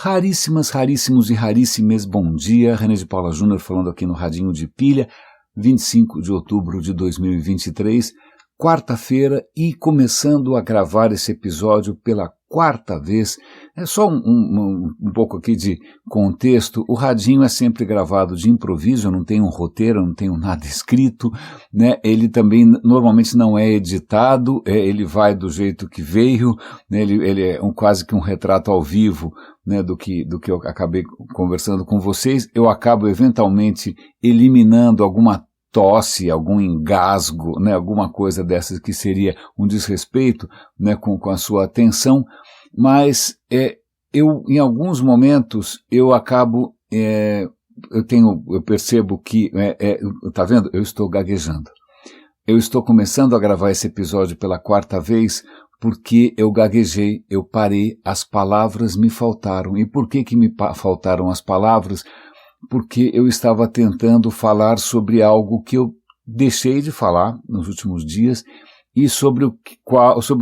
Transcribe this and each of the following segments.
Raríssimos e raríssimes bom dia, René de Paula Júnior falando aqui no Radinho de Pilha, 25 de outubro de 2023, quarta-feira, e começando a gravar esse episódio pela quarta vez. É só um pouco aqui de contexto. O Radinho é sempre gravado de improviso, eu não tenho um roteiro, eu não tenho nada escrito, né? Ele também normalmente não é editado, ele vai do jeito que veio, né? Ele é quase que um retrato ao vivo, né, do que eu acabei conversando com vocês. Eu acabo eventualmente eliminando alguma tosse, algum engasgo, né, alguma coisa dessas que seria um desrespeito, né, com a sua atenção, mas eu em alguns momentos eu acabo, eu percebo que, tá vendo? Eu estou gaguejando. Eu estou começando a gravar esse episódio pela quarta vez porque eu gaguejei, eu parei, as palavras me faltaram. E por que me faltaram as palavras? Porque eu estava tentando falar sobre algo que eu deixei de falar nos últimos dias e sobre o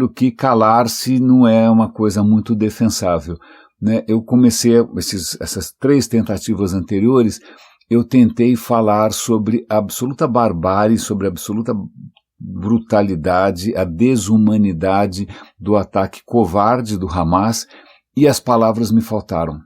que calar-se não é uma coisa muito defensável, né? Eu comecei, essas 3 tentativas anteriores, eu tentei falar sobre a absoluta barbárie, sobre a absoluta brutalidade, a desumanidade do ataque covarde do Hamas, e as palavras me faltaram.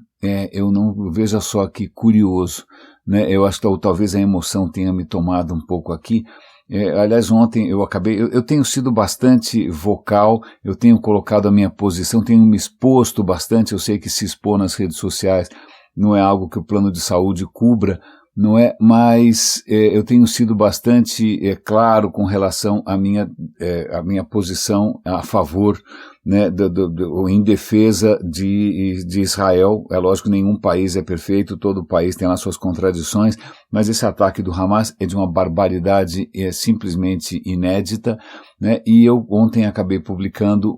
Eu não, veja só que curioso, né? Eu acho que talvez a emoção tenha me tomado um pouco aqui. Aliás, ontem eu tenho sido bastante vocal, eu tenho colocado a minha posição, tenho me exposto bastante. Eu sei que se expor nas redes sociais não é algo que o plano de saúde cubra, não é? Mas eu tenho sido bastante claro com relação à minha posição a favor, né, em defesa de Israel. É lógico que nenhum país é perfeito, todo país tem lá suas contradições, mas esse ataque do Hamas é de uma barbaridade simplesmente inédita, né? E eu ontem acabei publicando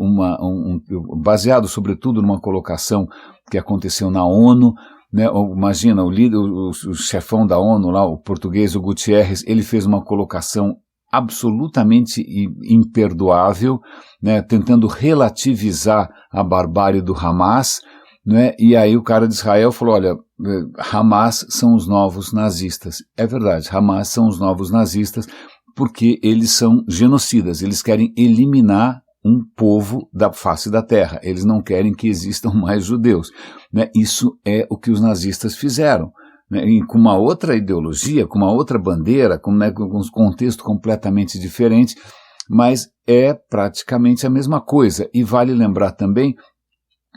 baseado sobretudo numa colocação que aconteceu na ONU, né? Imagina, o líder, o chefão da ONU lá, o português, o Guterres, ele fez uma colocação absolutamente imperdoável, né, tentando relativizar a barbárie do Hamas, né? E aí o cara de Israel falou, olha, Hamas são os novos nazistas. É verdade, Hamas são os novos nazistas porque eles são genocidas, eles querem eliminar um povo da face da terra, eles não querem que existam mais judeus, né? Isso é o que os nazistas fizeram, né? E com uma outra ideologia, com uma outra bandeira, com um contexto completamente diferente, mas é praticamente a mesma coisa. E vale lembrar também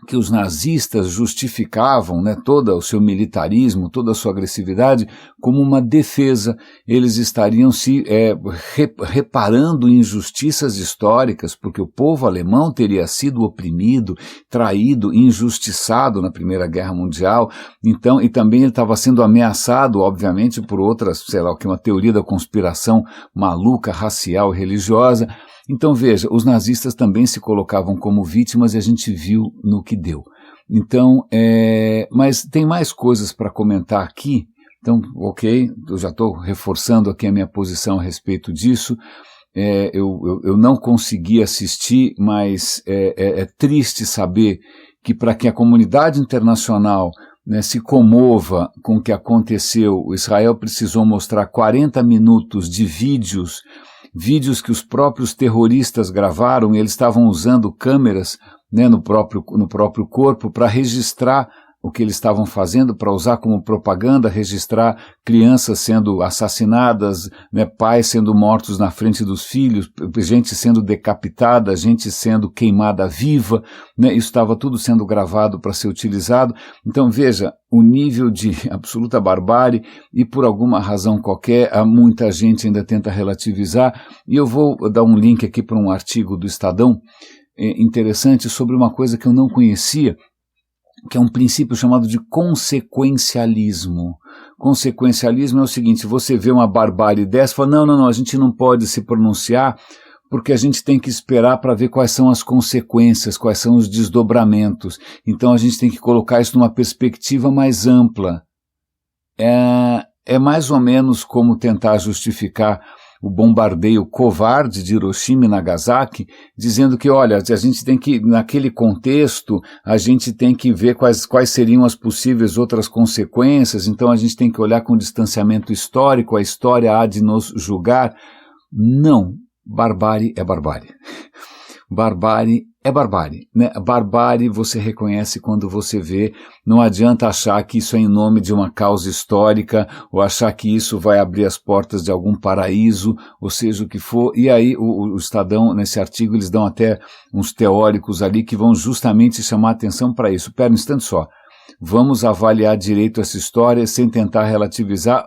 que os nazistas justificavam, né, todo o seu militarismo, toda a sua agressividade como uma defesa. Eles estariam se reparando injustiças históricas, porque o povo alemão teria sido oprimido, traído, injustiçado na Primeira Guerra Mundial. Então, e também ele estava sendo ameaçado, obviamente, por outras, sei lá, uma teoria da conspiração maluca, racial e religiosa. Então veja, os nazistas também se colocavam como vítimas e a gente viu no que deu. Então, mas tem mais coisas para comentar aqui. Então, ok, eu já estou reforçando aqui a minha posição a respeito disso. Eu não consegui assistir, mas é triste saber que para que a comunidade internacional, né, se comova com o que aconteceu, Israel precisou mostrar 40 minutos de vídeos que os próprios terroristas gravaram, e eles estavam usando câmeras, né, no próprio corpo para registrar o que eles estavam fazendo, para usar como propaganda, registrar crianças sendo assassinadas, né, pais sendo mortos na frente dos filhos, gente sendo decapitada, gente sendo queimada viva, né, isso estava tudo sendo gravado para ser utilizado. Então veja, o nível de absoluta barbárie, e por alguma razão qualquer, muita gente ainda tenta relativizar, e eu vou dar um link aqui para um artigo do Estadão interessante sobre uma coisa que eu não conhecia, que é um princípio chamado de consequencialismo. Consequencialismo é o seguinte: você vê uma barbárie dessa e fala, não, a gente não pode se pronunciar porque a gente tem que esperar para ver quais são as consequências, quais são os desdobramentos. Então a gente tem que colocar isso numa perspectiva mais ampla. É mais ou menos como tentar justificar o bombardeio covarde de Hiroshima e Nagasaki, dizendo que, olha, a gente tem que, naquele contexto, a gente tem que ver quais seriam as possíveis outras consequências, então a gente tem que olhar com distanciamento histórico, a história há de nos julgar. Não, barbárie é barbárie. Barbárie é barbárie, né? Barbárie você reconhece quando você vê, não adianta achar que isso é em nome de uma causa histórica, ou achar que isso vai abrir as portas de algum paraíso, ou seja o que for, e aí o Estadão, nesse artigo, eles dão até uns teóricos ali que vão justamente chamar atenção para isso. Pera um instante só, vamos avaliar direito essa história sem tentar relativizar,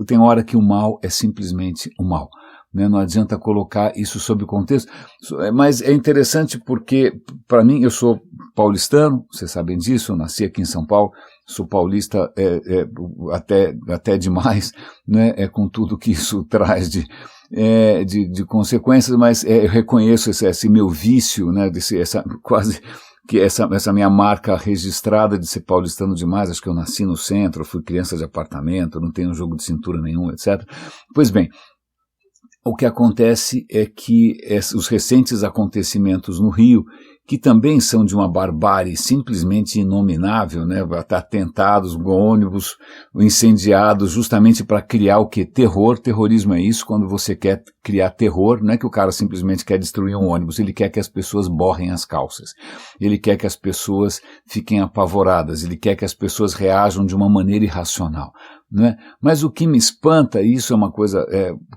tem hora que o mal é simplesmente o mal. Não adianta colocar isso sob contexto, mas é interessante porque, para mim, eu sou paulistano, vocês sabem disso, eu nasci aqui em São Paulo, sou paulista até demais, né, com tudo que isso traz de consequências, mas eu reconheço esse meu vício, né, essa minha marca registrada de ser paulistano demais. Acho que eu nasci no centro, fui criança de apartamento, não tenho jogo de cintura nenhum, etc. Pois bem, o que acontece é que os recentes acontecimentos no Rio, que também são de uma barbárie simplesmente inominável, né? Atentados, ônibus incendiados, justamente para criar o quê? Terror. Terrorismo é isso, quando você quer criar terror, não é que o cara simplesmente quer destruir um ônibus, ele quer que as pessoas borrem as calças, ele quer que as pessoas fiquem apavoradas, ele quer que as pessoas reajam de uma maneira irracional. Né? Mas o que me espanta, e isso é uma coisa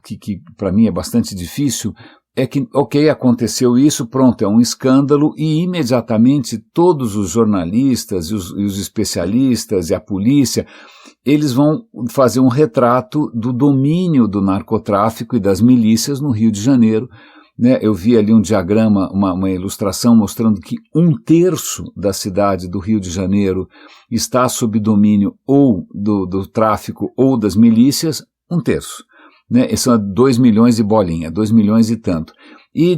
que para mim é bastante difícil, é que, ok, aconteceu isso, pronto, é um escândalo, e imediatamente todos os jornalistas e os especialistas e a polícia, eles vão fazer um retrato do domínio do narcotráfico e das milícias no Rio de Janeiro. Né, eu vi ali um diagrama, uma ilustração mostrando que 1/3 da cidade do Rio de Janeiro está sob domínio ou do tráfico ou das milícias, 1/3. Né, são 2 milhões e bolinha, 2 milhões e tanto. E,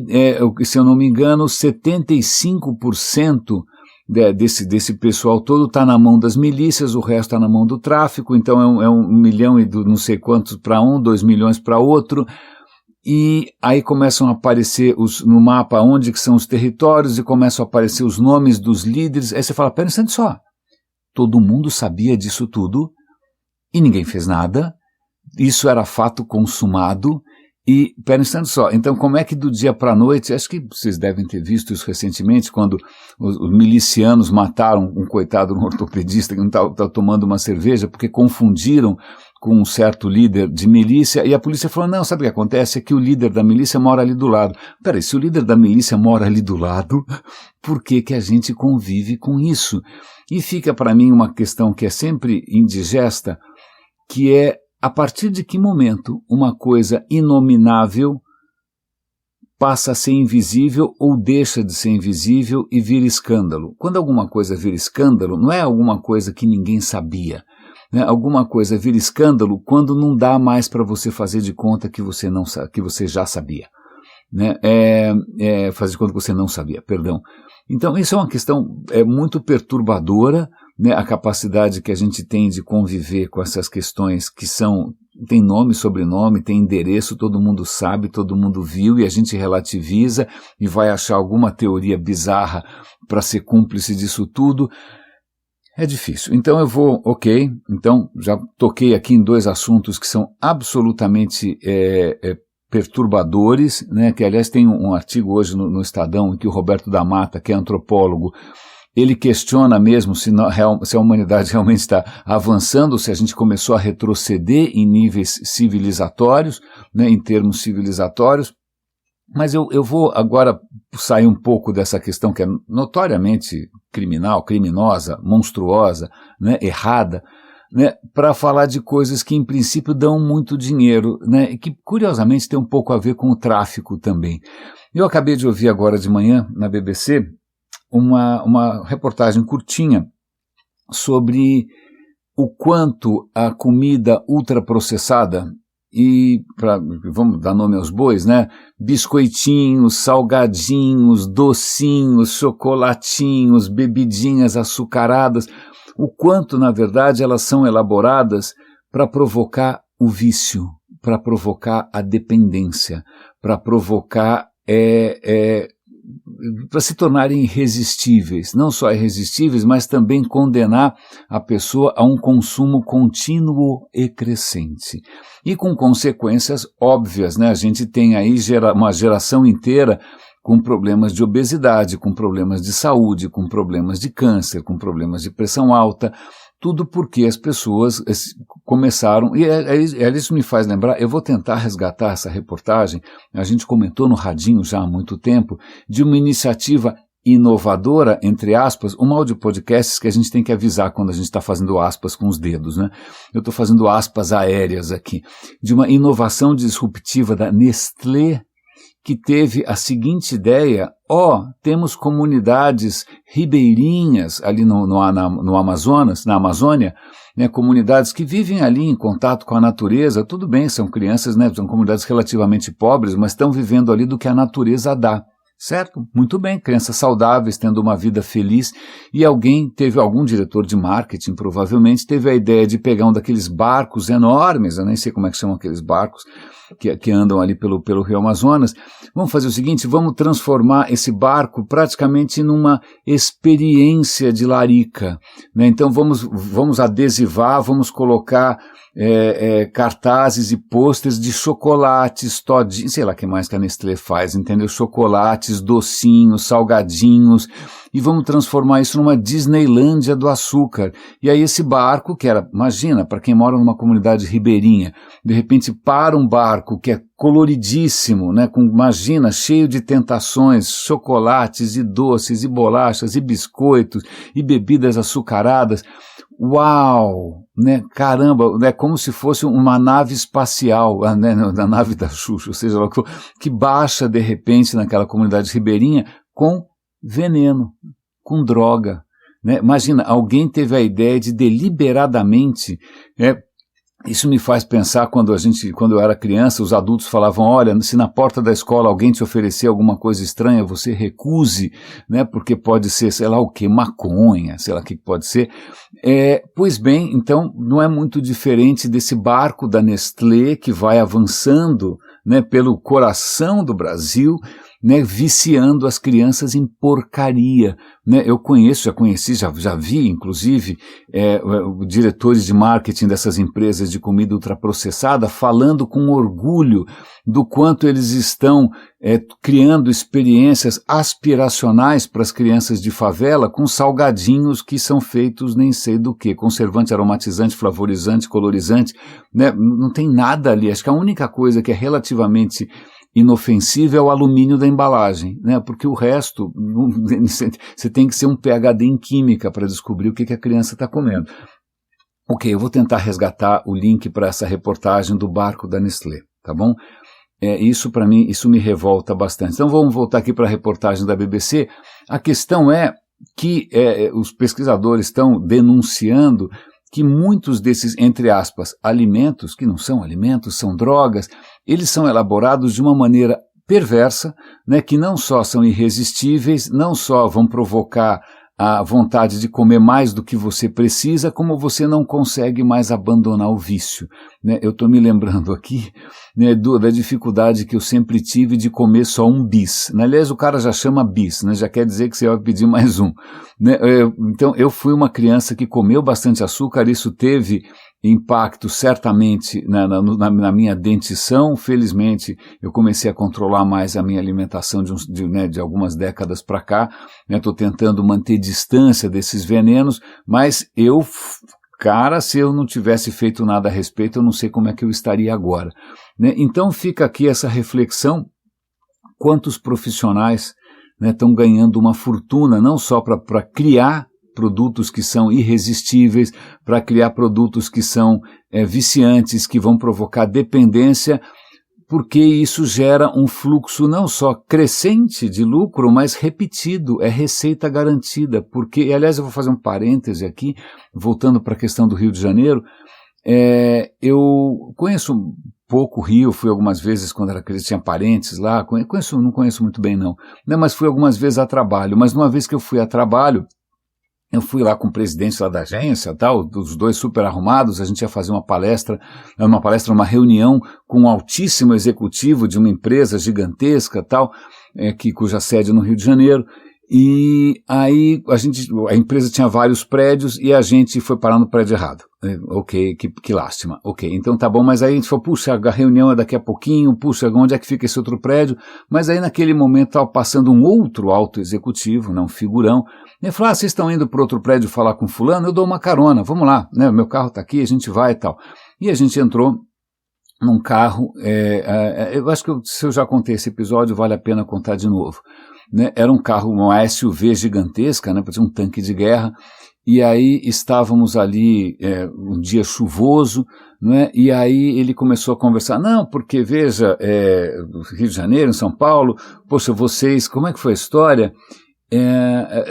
se eu não me engano, 75% desse pessoal todo está na mão das milícias, o resto está na mão do tráfico, então é 1 milhão e não sei quantos para um, 2 milhões para outro. E aí começam a aparecer no mapa onde que são os territórios e começam a aparecer os nomes dos líderes. Aí você fala, pera um instante só, todo mundo sabia disso tudo e ninguém fez nada, isso era fato consumado e, pera um instante só, então como é que do dia para a noite, acho que vocês devem ter visto isso recentemente, quando os milicianos mataram um coitado, um ortopedista que não estava tomando uma cerveja porque confundiram com um certo líder de milícia, e a polícia falou, não, sabe o que acontece? É que o líder da milícia mora ali do lado. Peraí, se o líder da milícia mora ali do lado, por que a gente convive com isso? E fica para mim uma questão que é sempre indigesta, que é, a partir de que momento uma coisa inominável passa a ser invisível ou deixa de ser invisível e vira escândalo? Quando alguma coisa vira escândalo, não é alguma coisa que ninguém sabia. Né, alguma coisa vira escândalo quando não dá mais para você fazer de conta que você já sabia. Né, fazer de conta que você não sabia, perdão. Então, isso é uma questão muito perturbadora, né, a capacidade que a gente tem de conviver com essas questões que tem nome, sobrenome, tem endereço, todo mundo sabe, todo mundo viu, e a gente relativiza e vai achar alguma teoria bizarra para ser cúmplice disso tudo. É difícil. Então eu vou, então já toquei aqui em 2 assuntos que são absolutamente perturbadores, né, que aliás tem um artigo hoje no Estadão em que o Roberto da Mata, que é antropólogo, ele questiona mesmo se a humanidade realmente está avançando, se a gente começou a retroceder em níveis civilizatórios, né, em termos civilizatórios. Mas eu vou agora sair um pouco dessa questão que é notoriamente criminal, criminosa, monstruosa, né, errada, né, para falar de coisas que em princípio dão muito dinheiro, né, e que curiosamente tem um pouco a ver com o tráfico também. Eu acabei de ouvir agora de manhã na BBC uma reportagem curtinha sobre o quanto a comida ultraprocessada, e vamos dar nome aos bois, né? Biscoitinhos, salgadinhos, docinhos, chocolatinhos, bebidinhas açucaradas, o quanto, na verdade, elas são elaboradas para provocar o vício, para provocar a dependência, para provocar para se tornarem irresistíveis, não só irresistíveis, mas também condenar a pessoa a um consumo contínuo e crescente. E com consequências óbvias, né? A gente tem aí uma geração inteira com problemas de obesidade, com problemas de saúde, com problemas de câncer, com problemas de pressão alta, tudo porque as pessoas começaram, e isso me faz lembrar, eu vou tentar resgatar essa reportagem, a gente comentou no Radinho já há muito tempo, de uma iniciativa inovadora, entre aspas, um mal de podcasts que a gente tem que avisar quando a gente está fazendo aspas com os dedos, né? Eu estou fazendo aspas aéreas aqui, de uma inovação disruptiva da Nestlé, que teve a seguinte ideia: temos comunidades ribeirinhas ali no Amazonas, na Amazônia, né, comunidades que vivem ali em contato com a natureza, tudo bem, são crianças, né, são comunidades relativamente pobres, mas estão vivendo ali do que a natureza dá. Certo? Muito bem, crianças saudáveis, tendo uma vida feliz, e algum diretor de marketing, provavelmente, teve a ideia de pegar um daqueles barcos enormes, eu nem sei como é que chamam aqueles barcos, que andam ali pelo Rio Amazonas. Vamos fazer o seguinte, vamos transformar esse barco praticamente numa experiência de larica, né? Então vamos adesivar, vamos colocar cartazes e pôsteres de chocolates, todinhos, sei lá o que mais que a Nestlé faz, entendeu? Chocolates, docinhos, salgadinhos, e vamos transformar isso numa Disneylândia do açúcar. E aí esse barco, que era, imagina, para quem mora numa comunidade ribeirinha, de repente para um barco que é coloridíssimo, né, imagina, cheio de tentações, chocolates e doces e bolachas e biscoitos e bebidas açucaradas. Uau, né, caramba, né, como se fosse uma nave espacial, né, da nave da Xuxa, ou seja, que baixa de repente naquela comunidade ribeirinha com veneno, com droga, né? Imagina, alguém teve a ideia de deliberadamente, isso me faz pensar quando eu era criança, os adultos falavam, olha, se na porta da escola alguém te oferecer alguma coisa estranha, você recuse, né, porque pode ser, sei lá o que, maconha, sei lá o que pode ser. Pois bem, então não é muito diferente desse barco da Nestlé que vai avançando, né, pelo coração do Brasil, né, viciando as crianças em porcaria, né? Eu já vi, inclusive, diretores de marketing dessas empresas de comida ultraprocessada falando com orgulho do quanto eles estão criando experiências aspiracionais para as crianças de favela com salgadinhos que são feitos nem sei do que, conservante, aromatizante, flavorizante, colorizante, né? Não tem nada ali, acho que a única coisa que é relativamente inofensivo é o alumínio da embalagem, né? Porque o resto, você tem que ser um PhD em química para descobrir o que a criança está comendo. Ok, eu vou tentar resgatar o link para essa reportagem do barco da Nestlé, tá bom? Isso para mim, isso me revolta bastante. Então vamos voltar aqui para a reportagem da BBC. A questão é que os pesquisadores estão denunciando que muitos desses, entre aspas, alimentos, que não são alimentos, são drogas, eles são elaborados de uma maneira perversa, né, que não só são irresistíveis, não só vão provocar a vontade de comer mais do que você precisa, como você não consegue mais abandonar o vício, né? Eu estou me lembrando aqui, né, da dificuldade que eu sempre tive de comer só um bis. Aliás, o cara já chama bis, né? Já quer dizer que você vai pedir mais um, né? Então, eu fui uma criança que comeu bastante açúcar, isso teve impacto certamente na minha dentição. Felizmente eu comecei a controlar mais a minha alimentação de algumas décadas para cá, estou tentando manter distância desses venenos, mas se eu não tivesse feito nada a respeito, eu não sei como é que eu estaria agora, né? Então fica aqui essa reflexão, quantos profissionais, né, estão ganhando uma fortuna, não só para criar produtos que são irresistíveis, para criar produtos que são viciantes, que vão provocar dependência, porque isso gera um fluxo não só crescente de lucro, mas repetido, é receita garantida, porque, aliás, eu vou fazer um parêntese aqui, voltando para a questão do Rio de Janeiro, eu conheço um pouco o Rio, fui algumas vezes quando era criança, tinha parentes lá, não conheço muito bem não, né, mas fui algumas vezes a trabalho, mas uma vez que eu fui a trabalho, Eu fui lá com o presidente lá da agência, tal, os dois super arrumados, a gente ia fazer uma reunião com um altíssimo executivo de uma empresa gigantesca, tal, cuja sede é no Rio de Janeiro. E aí a empresa tinha vários prédios e a gente foi parar no prédio errado. Ok, que lástima. Ok, então tá bom, mas aí a gente falou, puxa, a reunião é daqui a pouquinho, puxa, onde é que fica esse outro prédio? Mas aí naquele momento estava passando um outro alto executivo, um figurão. Ele falou, vocês estão indo para outro prédio falar com fulano? Eu dou uma carona, vamos lá, né? Meu carro está aqui, a gente vai e tal. E a gente entrou num carro, eu acho que se eu já contei esse episódio, vale a pena contar de novo. Né, era um carro, uma SUV gigantesca, né, parecia um tanque de guerra, e aí estávamos ali, um dia chuvoso, né, e aí ele começou a conversar, não, porque veja, Rio de Janeiro, em São Paulo, poxa, vocês, como é que foi a história?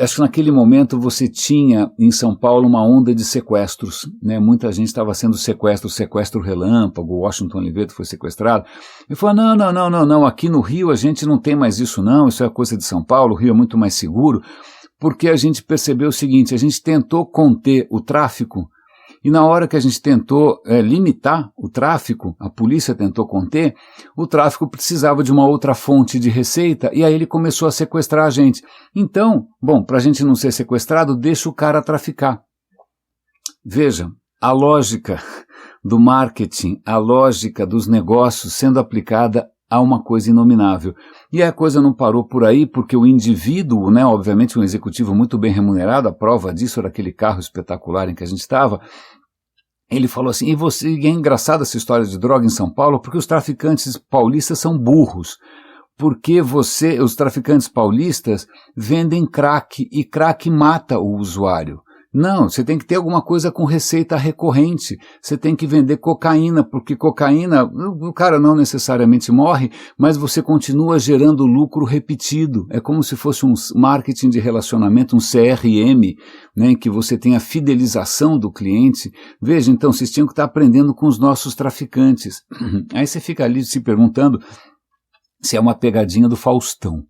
Acho que naquele momento você tinha em São Paulo uma onda de sequestros, né? Muita gente estava sendo sequestro relâmpago, Washington Oliveto foi sequestrado. Ele falou, não, aqui no Rio a gente não tem mais isso não, isso é coisa de São Paulo, o Rio é muito mais seguro, porque a gente percebeu o seguinte, a gente tentou conter o tráfico, e na hora que a gente tentou limitar o tráfico, a polícia tentou conter, o tráfico precisava de uma outra fonte de receita e aí ele começou a sequestrar a gente. Então, bom, para a gente não ser sequestrado, deixa o cara traficar. Veja, a lógica do marketing, a lógica dos negócios sendo aplicada a uma coisa inominável. E a coisa não parou por aí, porque o indivíduo, né, obviamente um executivo muito bem remunerado, a prova disso era aquele carro espetacular em que a gente estava, ele falou assim, e é engraçada essa história de droga em São Paulo, porque os traficantes paulistas são burros, porque os traficantes paulistas vendem crack, e crack mata o usuário. Não, você tem que ter alguma coisa com receita recorrente, você tem que vender cocaína, porque cocaína, o cara não necessariamente morre, mas você continua gerando lucro repetido, é como se fosse um marketing de relacionamento, um CRM, né, em que você tem a fidelização do cliente. Veja, então, vocês tinham que estar aprendendo com os nossos traficantes. Aí você fica ali se perguntando se é uma pegadinha do Faustão.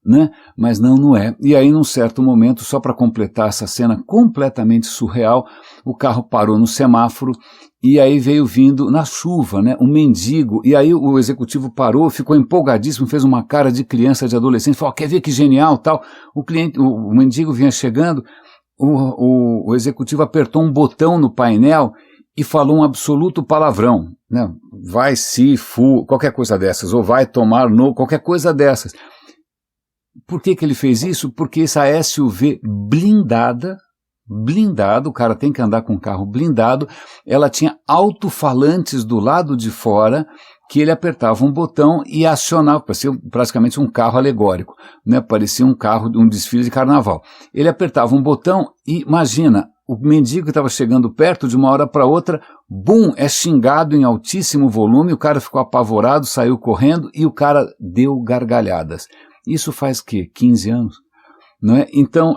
Né? Mas não é. E aí, num certo momento, só para completar essa cena completamente surreal, o carro parou no semáforo e aí veio vindo na chuva, né, um mendigo, e aí o executivo parou, ficou empolgadíssimo, fez uma cara de criança, de adolescente, falou, quer ver que genial, tal. O mendigo vinha chegando, o executivo apertou um botão no painel e falou um absoluto palavrão, né? Vai se fu, qualquer coisa dessas, ou vai tomar no, qualquer coisa dessas. Por que ele fez isso? Porque essa SUV blindado, o cara tem que andar com um carro blindado, ela tinha alto-falantes do lado de fora que ele apertava um botão e acionava, parecia praticamente um carro alegórico, né? Parecia um carro de um desfile de carnaval. Ele apertava um botão e, imagina, o mendigo que estava chegando perto, de uma hora para outra, bum, é xingado em altíssimo volume, o cara ficou apavorado, saiu correndo e o cara deu gargalhadas. Isso faz o quê? 15 anos? Não é? Então,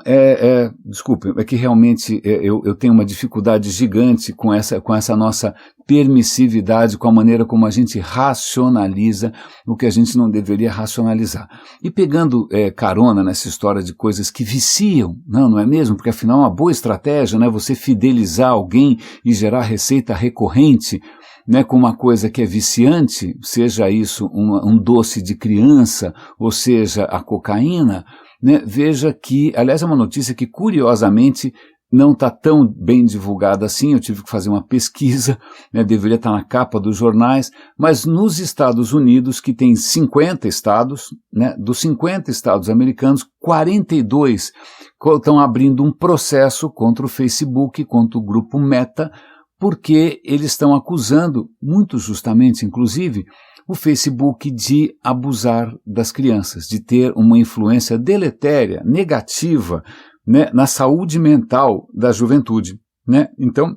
desculpe, é que realmente eu tenho uma dificuldade gigante com essa nossa permissividade, com a maneira como a gente racionaliza o que a gente não deveria racionalizar. E pegando carona nessa história de coisas que viciam, não é mesmo? Porque afinal é uma boa estratégia, né? Você fidelizar alguém e gerar receita recorrente, né, com uma coisa que é viciante, seja isso um doce de criança, ou seja a cocaína, né, veja que, aliás, é uma notícia que curiosamente não está tão bem divulgada assim, eu tive que fazer uma pesquisa, né, deveria estar na capa dos jornais, mas nos Estados Unidos, que tem 50 estados, né, dos 50 estados americanos, 42 estão abrindo um processo contra o Facebook, contra o grupo Meta, porque eles estão acusando, muito justamente, inclusive, o Facebook de abusar das crianças, de ter uma influência deletéria, negativa, né, na saúde mental da juventude, né? Então,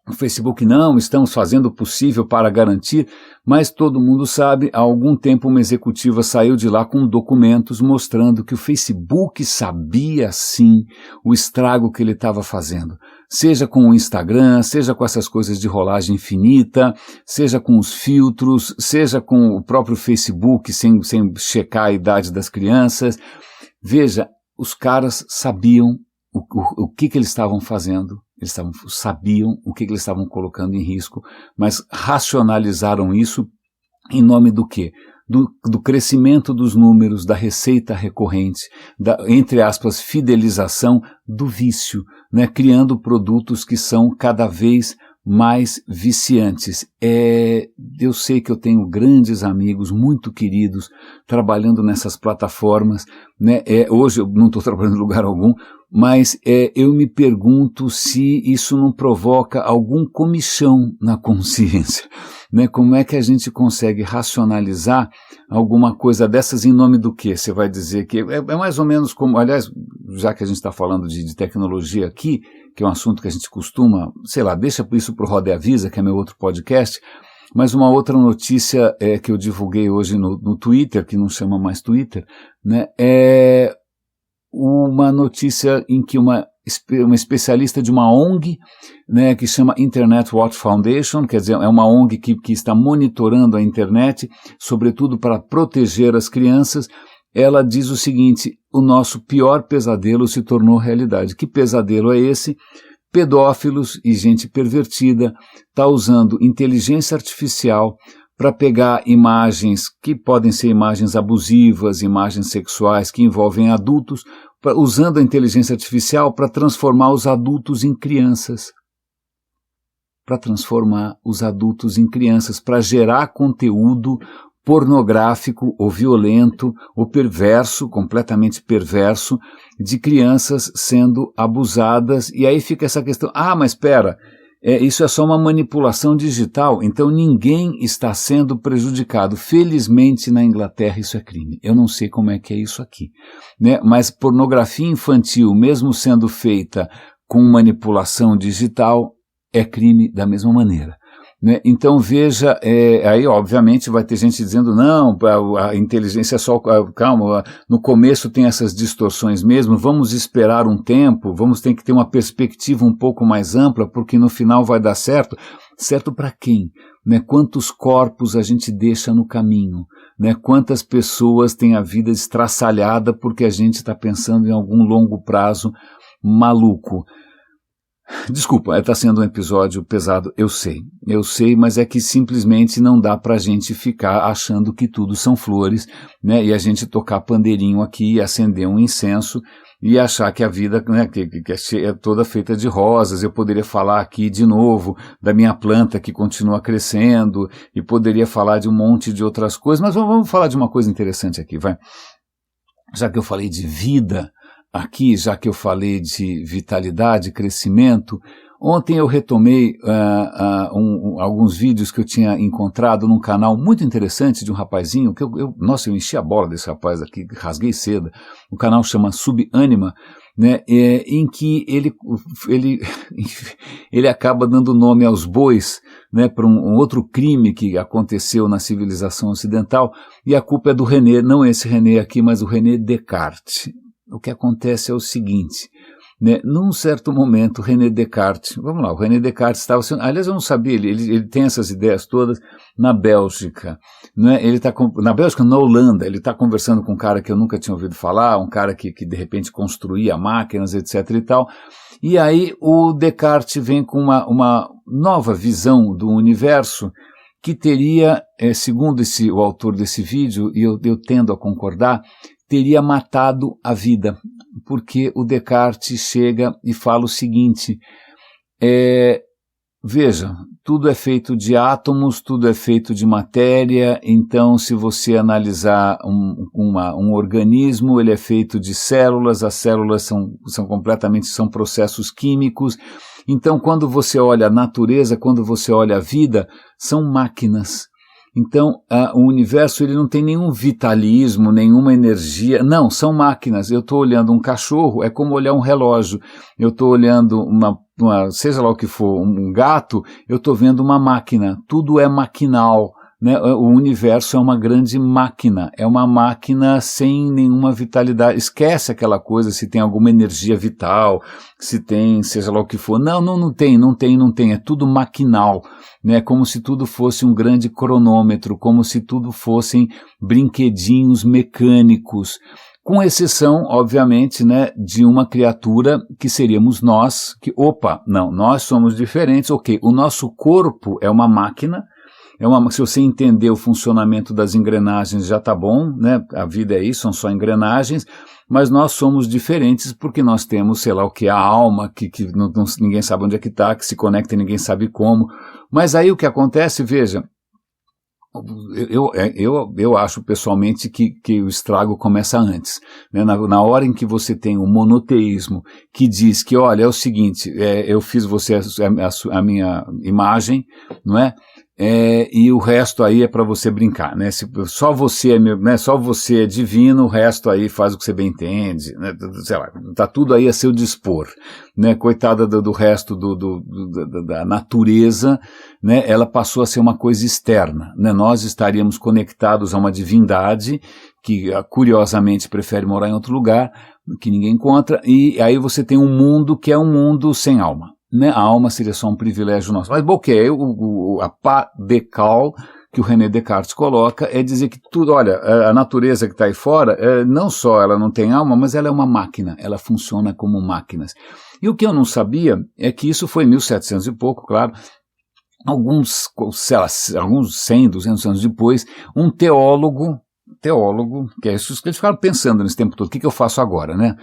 o Facebook não, estamos fazendo o possível para garantir, mas todo mundo sabe, há algum tempo uma executiva saiu de lá com documentos mostrando que o Facebook sabia sim o estrago que ele estava fazendo. Seja com o Instagram, seja com essas coisas de rolagem infinita, seja com os filtros, seja com o próprio Facebook sem checar a idade das crianças. Veja, os caras sabiam o que eles estavam fazendo, sabiam o que eles estavam colocando em risco, mas racionalizaram isso em nome do quê? Do crescimento dos números, da receita recorrente, da, entre aspas, fidelização do vício, né? Criando produtos que são cada vez mais viciantes. Eu sei que eu tenho grandes amigos, muito queridos, trabalhando nessas plataformas, né? Hoje eu não estou trabalhando em lugar algum, mas eu me pergunto se isso não provoca algum comichão na consciência, né? Como é que a gente consegue racionalizar alguma coisa dessas em nome do quê? Você vai dizer que é mais ou menos como, aliás, já que a gente está falando de tecnologia aqui, que é um assunto que a gente costuma, sei lá, deixa isso para o Roda e Avisa, que é meu outro podcast, mas uma outra notícia que eu divulguei hoje no Twitter, que não chama mais Twitter, né, é uma notícia em que uma especialista de uma ONG, né, que chama Internet Watch Foundation, quer dizer, é uma ONG que está monitorando a internet, sobretudo para proteger as crianças. Ela diz o seguinte: o nosso pior pesadelo se tornou realidade. Que pesadelo é esse? Pedófilos e gente pervertida está usando inteligência artificial para pegar imagens que podem ser imagens abusivas, imagens sexuais que envolvem adultos, usando a inteligência artificial para transformar os adultos em crianças. Para gerar conteúdo pornográfico ou violento ou perverso, completamente perverso, de crianças sendo abusadas. E aí fica essa questão, mas espera, isso é só uma manipulação digital, então ninguém está sendo prejudicado. Felizmente na Inglaterra isso é crime. Eu não sei como é que é isso aqui, né? Mas pornografia infantil, mesmo sendo feita com manipulação digital, é crime da mesma maneira. Né? Então veja, aí obviamente vai ter gente dizendo, não, a inteligência é só, calma, no começo tem essas distorções mesmo, vamos esperar um tempo, vamos ter que ter uma perspectiva um pouco mais ampla, porque no final vai dar certo. Certo para quem? Né? Quantos corpos a gente deixa no caminho? Né? Quantas pessoas têm a vida estraçalhada porque a gente está pensando em algum longo prazo maluco? Desculpa, está sendo um episódio pesado, eu sei, mas é que simplesmente não dá pra gente ficar achando que tudo são flores, né, e a gente tocar pandeirinho aqui, acender um incenso e achar que a vida, né, que é toda feita de rosas. Eu poderia falar aqui de novo da minha planta que continua crescendo e poderia falar de um monte de outras coisas, mas vamos falar de uma coisa interessante aqui, vai. Já que eu falei de vida aqui, já que eu falei de vitalidade, crescimento, ontem eu retomei alguns vídeos que eu tinha encontrado num canal muito interessante de um rapazinho, que nossa, eu enchi a bola desse rapaz aqui, rasguei seda. O canal chama Subanima, né, em que ele acaba dando nome aos bois, né, para um outro crime que aconteceu na civilização ocidental, e a culpa é do René, não esse René aqui, mas o René Descartes. O que acontece é o seguinte, né? Num certo momento, René Descartes, vamos lá, o René Descartes estava sendo, aliás, eu não sabia, ele tem essas ideias todas na Bélgica, né? Ele está na Bélgica, na Holanda, ele está conversando com um cara que eu nunca tinha ouvido falar, um cara que de repente construía máquinas, etc. e tal, e aí o Descartes vem com uma nova visão do universo que teria, segundo o autor desse vídeo, e eu tendo a concordar, teria matado a vida, porque o Descartes chega e fala o seguinte, veja, tudo é feito de átomos, tudo é feito de matéria, então se você analisar um organismo, ele é feito de células, as células são processos químicos, então quando você olha a natureza, quando você olha a vida, são máquinas. Então, o universo ele não tem nenhum vitalismo, nenhuma energia, não, são máquinas. Eu estou olhando um cachorro, é como olhar um relógio. Eu estou olhando seja lá o que for, um gato, eu estou vendo uma máquina. Tudo é maquinal, né? O universo é uma grande máquina, é uma máquina sem nenhuma vitalidade. Esquece aquela coisa se tem alguma energia vital, se tem, seja lá o que for. Não tem, é tudo maquinal. Né, como se tudo fosse um grande cronômetro, como se tudo fossem brinquedinhos mecânicos, Com exceção, obviamente, né, de uma criatura que seríamos nós, que, não, nós somos diferentes, ok, o nosso corpo é uma máquina, se você entender o funcionamento das engrenagens já tá bom, né, a vida é isso, são só engrenagens, mas nós somos diferentes porque nós temos, sei lá o que, a alma, que ninguém sabe onde é que está, que se conecta e ninguém sabe como, mas aí o que acontece, veja, eu acho pessoalmente que o estrago começa antes, né? Na hora em que você tem o monoteísmo que diz que, olha, é o seguinte, eu fiz você a minha imagem, não é? E o resto aí é para você brincar, né? Só você só você é divino, o resto aí faz o que você bem entende, né? Sei lá, tá tudo aí a seu dispor, né? Coitada do resto da natureza, né? Ela passou a ser uma coisa externa, né? Nós estaríamos conectados a uma divindade que curiosamente prefere morar em outro lugar, que ninguém encontra, e aí você tem um mundo que é um mundo sem alma. Né? A alma seria só um privilégio nosso. Mas, ok, a pá de cal que o René Descartes coloca é dizer que tudo, olha, a natureza que está aí fora, não só ela não tem alma, mas ela é uma máquina, ela funciona como máquinas. E o que eu não sabia é que isso foi em 1700 e pouco, claro, alguns 100, 200 anos depois, um teólogo, que é isso que eles ficaram pensando nesse tempo todo, o que eu faço agora, né?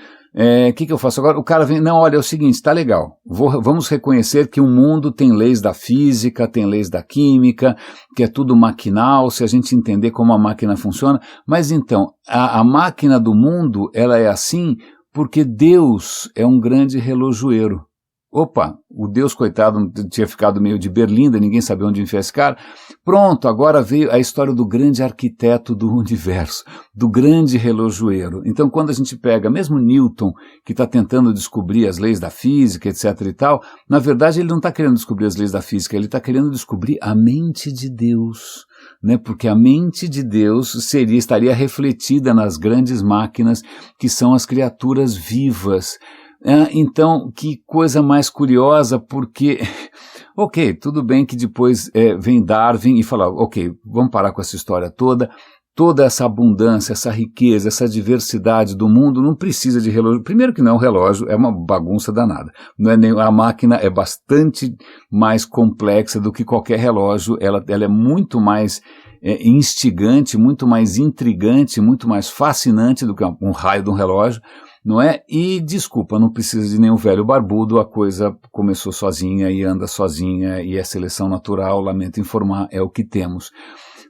O que eu faço agora? O cara vem, não, olha, é o seguinte, tá legal, vamos reconhecer que o mundo tem leis da física, tem leis da química, que é tudo maquinal, se a gente entender como a máquina funciona, mas então, a máquina do mundo, ela é assim porque Deus é um grande relojoeiro. O Deus, coitado, tinha ficado meio de berlinda, ninguém sabia onde enfiar esse cara. Pronto, agora veio a história do grande arquiteto do universo, do grande relojoeiro. Então, quando a gente pega, mesmo Newton, que está tentando descobrir as leis da física, etc. e tal, na verdade ele não está querendo descobrir as leis da física, ele está querendo descobrir a mente de Deus, né? Porque a mente de Deus estaria refletida nas grandes máquinas que são as criaturas vivas. Então, que coisa mais curiosa, porque, ok, tudo bem que depois vem Darwin e fala, ok, vamos parar com essa história toda essa abundância, essa riqueza, essa diversidade do mundo não precisa de relógio. Primeiro que não é um relógio, é uma bagunça danada. Não é nem, a máquina é bastante mais complexa do que qualquer relógio, ela é muito mais instigante, muito mais intrigante, muito mais fascinante do que um raio de um relógio. Não é? E, desculpa, não precisa de nenhum velho barbudo, a coisa começou sozinha e anda sozinha e é seleção natural, lamento informar, é o que temos.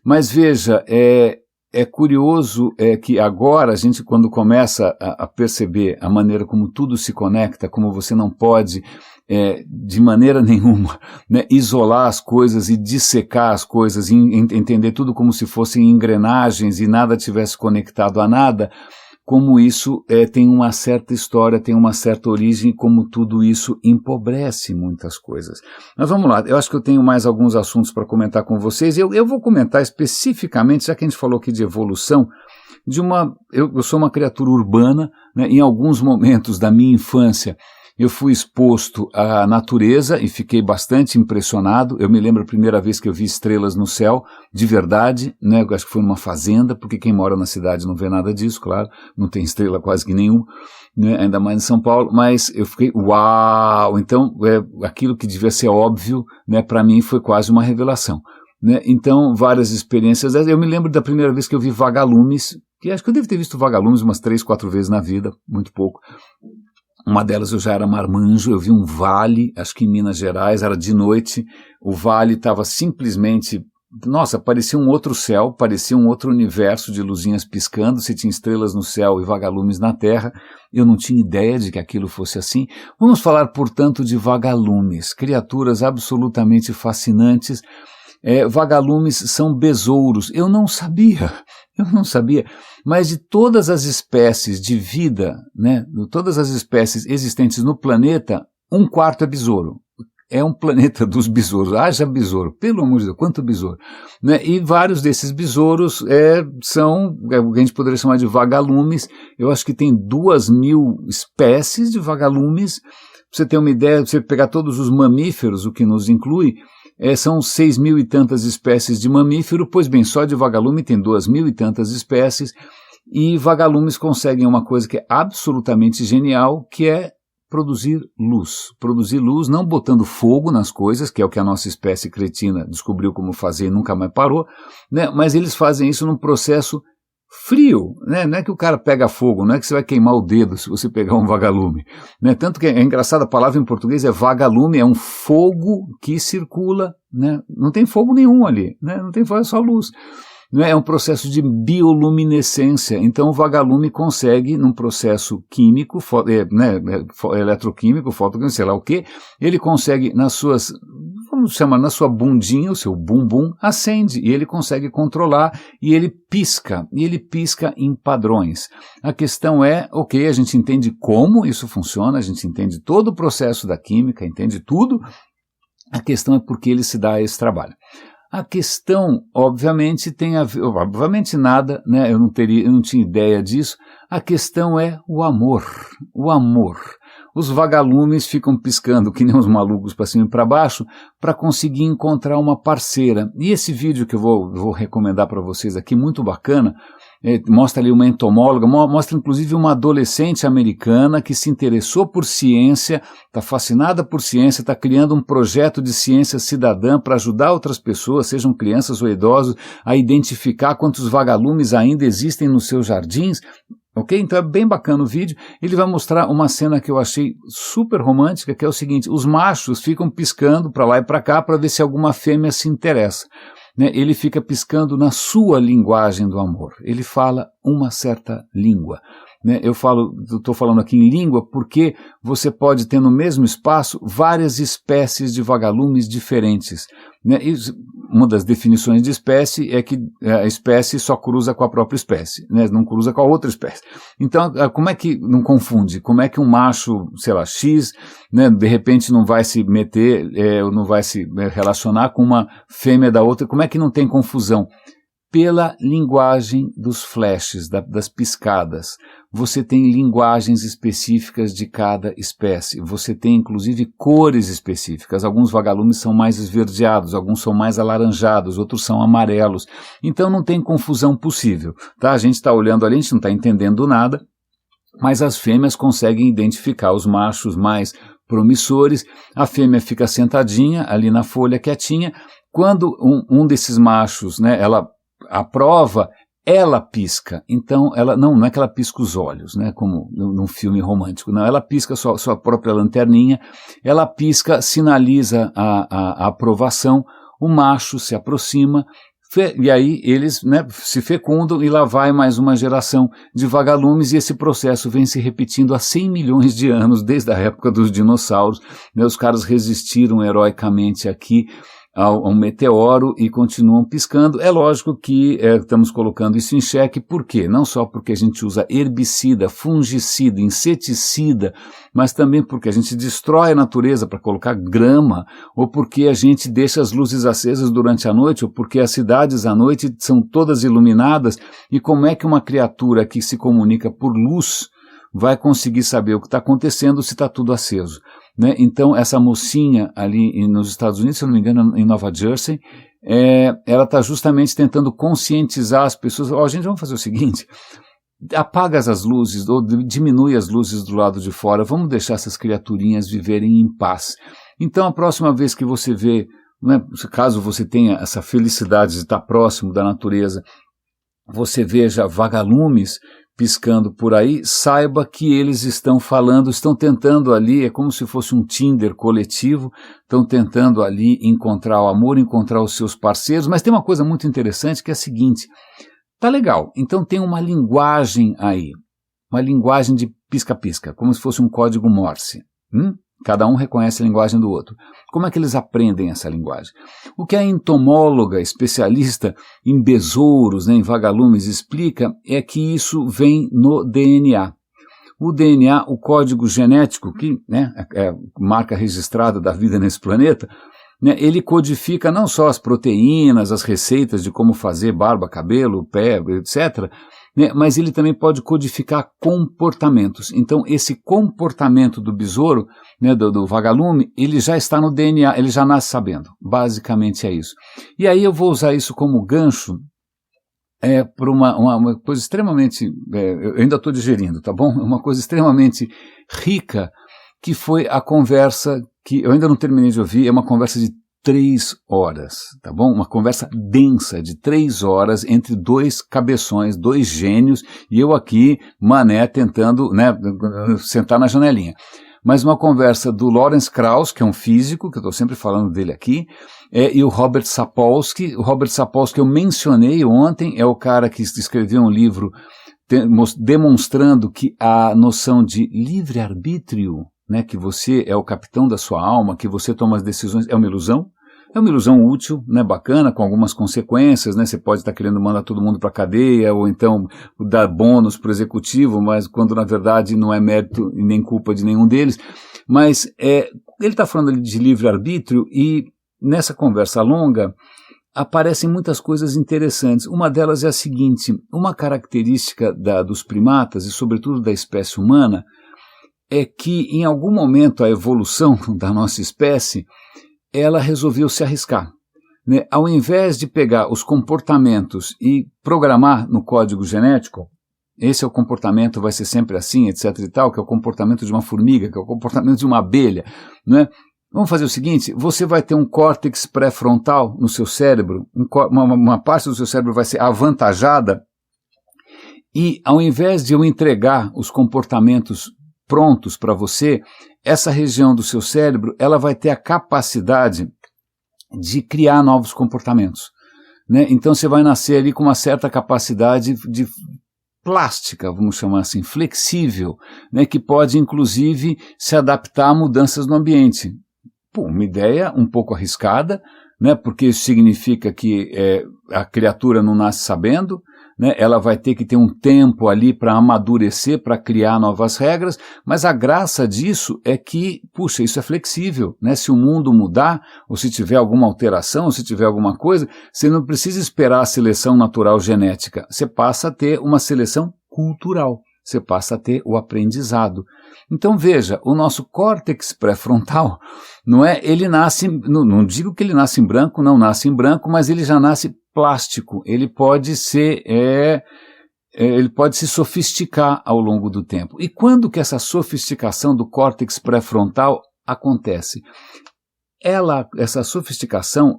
Mas veja, é curioso que agora a gente, quando começa a perceber a maneira como tudo se conecta, como você não pode, de maneira nenhuma, né, isolar as coisas e dissecar as coisas, entender tudo como se fossem engrenagens e nada tivesse conectado a nada, como isso tem uma certa história, tem uma certa origem, como tudo isso empobrece muitas coisas. Mas vamos lá, eu acho que eu tenho mais alguns assuntos para comentar com vocês. Eu vou comentar especificamente, já que a gente falou aqui de evolução, eu sou uma criatura urbana, né, em alguns momentos da minha infância, eu fui exposto à natureza e fiquei bastante impressionado. Eu me lembro a primeira vez que eu vi estrelas no céu, de verdade, né? Eu acho que foi numa fazenda, porque quem mora na cidade não vê nada disso, claro, não tem estrela quase que nenhuma, né? Ainda mais em São Paulo, mas eu fiquei, uau! Então, aquilo que devia ser óbvio, né, para mim foi quase uma revelação, né? Então, várias experiências. Eu me lembro da primeira vez que eu vi vagalumes, que acho que eu devo ter visto vagalumes umas 3, 4 vezes na vida, muito pouco. Uma delas eu já era marmanjo, eu vi um vale, acho que em Minas Gerais, era de noite, o vale estava simplesmente, nossa, parecia um outro céu, parecia um outro universo de luzinhas piscando, se tinha estrelas no céu e vagalumes na terra, eu não tinha ideia de que aquilo fosse assim. Vamos falar, portanto, de vagalumes, criaturas absolutamente fascinantes. Vagalumes são besouros, eu não sabia, mas de todas as espécies de vida, né, de todas as espécies existentes no planeta, 1/4 é besouro. É um planeta dos besouros, haja besouro, pelo amor de Deus, quanto besouro, né? E vários desses besouros são o que a gente poderia chamar de vagalumes. Eu acho que tem 2.000 espécies de vagalumes. Pra você ter uma ideia, você pegar todos os mamíferos, o que nos inclui, são 6.000 e tantas espécies de mamífero, pois bem, só de vagalume tem 2.000 e tantas espécies, e vagalumes conseguem uma coisa que é absolutamente genial, que é produzir luz. Produzir luz não botando fogo nas coisas, que é o que a nossa espécie cretina descobriu como fazer e nunca mais parou, né? Mas eles fazem isso num processo frio, né? Não é que o cara pega fogo, não é que você vai queimar o dedo se você pegar um vagalume, né? Tanto que é engraçado, a palavra em português é vagalume, é um fogo que circula, né? Não tem fogo nenhum ali, né? Não tem fogo, é só luz. É um processo de bioluminescência, então o vagalume consegue, num processo químico, eletroquímico, fotoquímico, sei lá o que, ele consegue nas suas, vamos chamar, na sua bundinha, o seu bumbum, acende, e ele consegue controlar, e ele pisca em padrões. A questão é, ok, a gente entende como isso funciona, a gente entende todo o processo da química, entende tudo, a questão é por que ele se dá esse trabalho. A questão, obviamente, tem a ver, obviamente nada, né? Eu não tinha ideia disso. A questão é o amor. O amor. Os vagalumes ficam piscando que nem uns malucos para cima e para baixo para conseguir encontrar uma parceira. E esse vídeo que eu vou recomendar para vocês aqui, muito bacana, mostra ali uma entomóloga, mostra inclusive uma adolescente americana que se interessou por ciência, está fascinada por ciência, está criando um projeto de ciência cidadã para ajudar outras pessoas, sejam crianças ou idosos, a identificar quantos vagalumes ainda existem nos seus jardins. Ok? Então é bem bacana o vídeo. Ele vai mostrar uma cena que eu achei super romântica, que é o seguinte: os machos ficam piscando para lá e para cá para ver se alguma fêmea se interessa. Né? Ele fica piscando na sua linguagem do amor. Ele fala uma certa língua. Né? Eu estou falando aqui em língua porque você pode ter no mesmo espaço várias espécies de vagalumes diferentes. Né? E uma das definições de espécie é que a espécie só cruza com a própria espécie, né? Não cruza com a outra espécie. Então, como é que não confunde? Como é que um macho, sei lá, X, né, de repente não vai se meter, não vai se relacionar com uma fêmea da outra? Como é que não tem confusão? Pela linguagem dos flashes, das piscadas. Você tem linguagens específicas de cada espécie. Você tem, inclusive, cores específicas. Alguns vagalumes são mais esverdeados, alguns são mais alaranjados, outros são amarelos. Então não tem confusão possível. Tá? A gente está olhando ali, a gente não está entendendo nada, mas as fêmeas conseguem identificar os machos mais promissores. A fêmea fica sentadinha ali na folha, quietinha. Quando um desses machos, né, ela aprova, ela pisca. Então, ela não é que ela pisca os olhos, né, como num filme romântico, não, ela pisca sua própria lanterninha, ela pisca, sinaliza a aprovação, o macho se aproxima, e aí eles, né, se fecundam e lá vai mais uma geração de vagalumes, e esse processo vem se repetindo há 100 milhões de anos, desde a época dos dinossauros, né, os caras resistiram heroicamente aqui a um meteoro e continuam piscando. É lógico que estamos colocando isso em xeque. Por quê? Não só porque a gente usa herbicida, fungicida, inseticida, mas também porque a gente destrói a natureza para colocar grama, ou porque a gente deixa as luzes acesas durante a noite, ou porque as cidades à noite são todas iluminadas. E como é que uma criatura que se comunica por luz vai conseguir saber o que está acontecendo se está tudo aceso? Né? Então, essa mocinha ali nos Estados Unidos, se eu não me engano, em Nova Jersey, ela está justamente tentando conscientizar as pessoas. Gente, vamos fazer o seguinte: apaga as luzes ou diminui as luzes do lado de fora, vamos deixar essas criaturinhas viverem em paz. Então, a próxima vez que você vê, né, caso você tenha essa felicidade de estar próximo da natureza, você veja vagalumes piscando por aí, saiba que eles estão falando, estão tentando ali, é como se fosse um Tinder coletivo, estão tentando ali encontrar o amor, encontrar os seus parceiros, mas tem uma coisa muito interessante que é a seguinte: tá legal, então tem uma linguagem aí, uma linguagem de pisca-pisca, como se fosse um código Morse. Cada um reconhece a linguagem do outro. Como é que eles aprendem essa linguagem? O que a entomóloga, especialista em besouros, né, em vagalumes, explica é que isso vem no DNA. O DNA, o código genético, que, né, é a marca registrada da vida nesse planeta, né, ele codifica não só as proteínas, as receitas de como fazer barba, cabelo, pé, etc., né, mas ele também pode codificar comportamentos. Então, esse comportamento do besouro, né, do vagalume, ele já está no DNA, ele já nasce sabendo. Basicamente é isso. E aí eu vou usar isso como gancho por uma coisa extremamente, eu ainda estou digerindo, tá bom? Uma coisa extremamente rica, que foi a conversa que eu ainda não terminei de ouvir, é uma conversa de 3 horas, tá bom? Uma conversa densa de 3 horas entre 2 cabeções, 2 gênios, e eu aqui, mané, tentando, né, sentar na janelinha. Mas uma conversa do Lawrence Krauss, que é um físico, que eu estou sempre falando dele aqui, e o Robert Sapolsky. O Robert Sapolsky eu mencionei ontem, é o cara que escreveu um livro demonstrando que a noção de livre-arbítrio, né, que você é o capitão da sua alma, que você toma as decisões, é uma ilusão útil, né, bacana, com algumas consequências, né, você pode estar querendo mandar todo mundo para a cadeia, ou então dar bônus para o executivo, mas quando na verdade não é mérito e nem culpa de nenhum deles, mas ele está falando ali de livre-arbítrio, e nessa conversa longa aparecem muitas coisas interessantes. Uma delas é a seguinte: uma característica dos primatas, e sobretudo da espécie humana, é que em algum momento a evolução da nossa espécie, ela resolveu se arriscar, né? Ao invés de pegar os comportamentos e programar no código genético, esse é o comportamento, vai ser sempre assim, etc e tal, que é o comportamento de uma formiga, que é o comportamento de uma abelha, né? Vamos fazer o seguinte: você vai ter um córtex pré-frontal no seu cérebro, uma parte do seu cérebro vai ser avantajada, e ao invés de eu entregar os comportamentos prontos para você, essa região do seu cérebro, ela vai ter a capacidade de criar novos comportamentos, né? Então você vai nascer ali com uma certa capacidade de plástica, vamos chamar assim, flexível, né? Que pode inclusive se adaptar a mudanças no ambiente. Pô, uma ideia um pouco arriscada, né? Porque isso significa que a criatura não nasce sabendo, né? Ela vai ter que ter um tempo ali para amadurecer, para criar novas regras, mas a graça disso é que, puxa, isso é flexível, né? Se o mundo mudar, ou se tiver alguma alteração, ou se tiver alguma coisa, você não precisa esperar a seleção natural genética, você passa a ter uma seleção cultural, você passa a ter o aprendizado. Então veja, o nosso córtex pré-frontal, não é? Ele nasce, não digo que ele nasce em branco, não nasce em branco, mas ele já nasce plástico, ele pode ser, ele pode se sofisticar ao longo do tempo. E quando que essa sofisticação do córtex pré-frontal acontece? Essa sofisticação,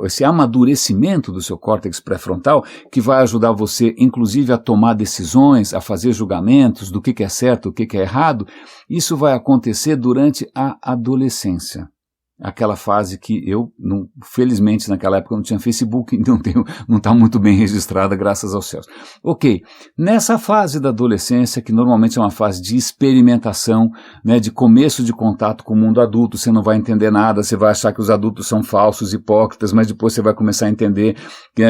esse amadurecimento do seu córtex pré-frontal, que vai ajudar você, inclusive, a tomar decisões, a fazer julgamentos do que é certo, o que é errado, isso vai acontecer durante a adolescência. Aquela fase que eu, felizmente naquela época não tinha Facebook, então não está muito bem registrada, graças aos céus. Ok, nessa fase da adolescência, que normalmente é uma fase de experimentação, né, de começo de contato com o mundo adulto, você não vai entender nada, você vai achar que os adultos são falsos, hipócritas, mas depois você vai começar a entender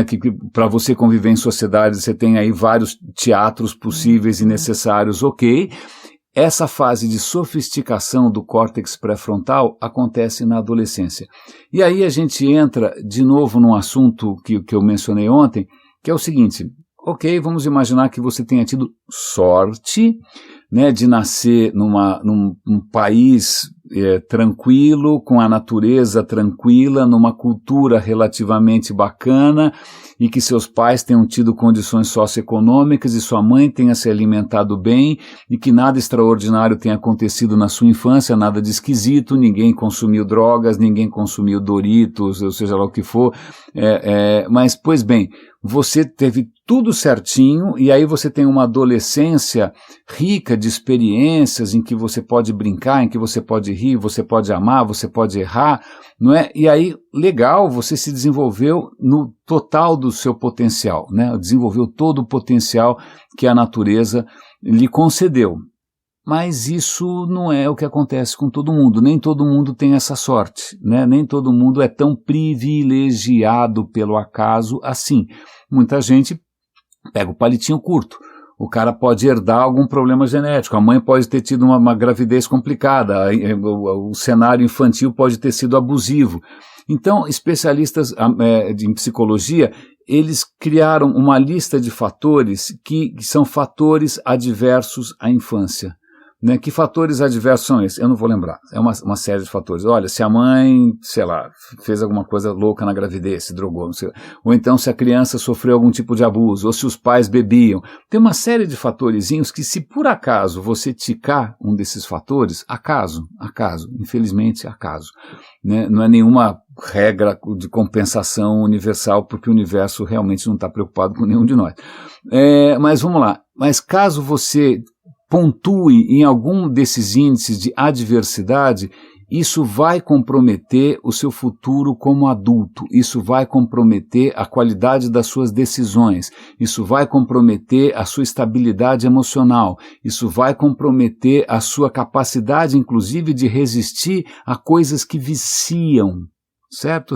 que para você conviver em sociedade você tem aí vários teatros possíveis e necessários, ok. Essa fase de sofisticação do córtex pré-frontal acontece na adolescência. E aí a gente entra de novo num assunto que eu mencionei ontem, que é o seguinte: ok, vamos imaginar que você tenha tido sorte, né, de nascer num país tranquilo, com a natureza tranquila, numa cultura relativamente bacana, e que seus pais tenham tido condições socioeconômicas e sua mãe tenha se alimentado bem, e que nada extraordinário tenha acontecido na sua infância, nada de esquisito, ninguém consumiu drogas, ninguém consumiu Doritos, ou seja lá o que for, mas, pois bem, você teve tudo certinho, e aí você tem uma adolescência rica de experiências em que você pode brincar, em que você pode rir, você pode amar, você pode errar, não é? E aí, legal, você se desenvolveu no total do seu potencial, né? Desenvolveu todo o potencial que a natureza lhe concedeu. Mas isso não é o que acontece com todo mundo, nem todo mundo tem essa sorte, né? Nem todo mundo é tão privilegiado pelo acaso assim. Muita gente pega o palitinho curto, o cara pode herdar algum problema genético, a mãe pode ter tido uma gravidez complicada, o cenário infantil pode ter sido abusivo. Então, especialistas em psicologia, eles criaram uma lista de fatores que são fatores adversos à infância. Né? Que fatores adversos são esses? Eu não vou lembrar. É uma série de fatores. Olha, se a mãe, sei lá, fez alguma coisa louca na gravidez, se drogou, não sei, ou então se a criança sofreu algum tipo de abuso, ou se os pais bebiam. Tem uma série de fatorizinhos que, se por acaso você ticar um desses fatores, acaso, infelizmente acaso. Né? Não é nenhuma regra de compensação universal, porque o universo realmente não está preocupado com nenhum de nós. Mas vamos lá. Mas caso você pontue em algum desses índices de adversidade, isso vai comprometer o seu futuro como adulto, isso vai comprometer a qualidade das suas decisões, isso vai comprometer a sua estabilidade emocional, isso vai comprometer a sua capacidade, inclusive, de resistir a coisas que viciam, certo?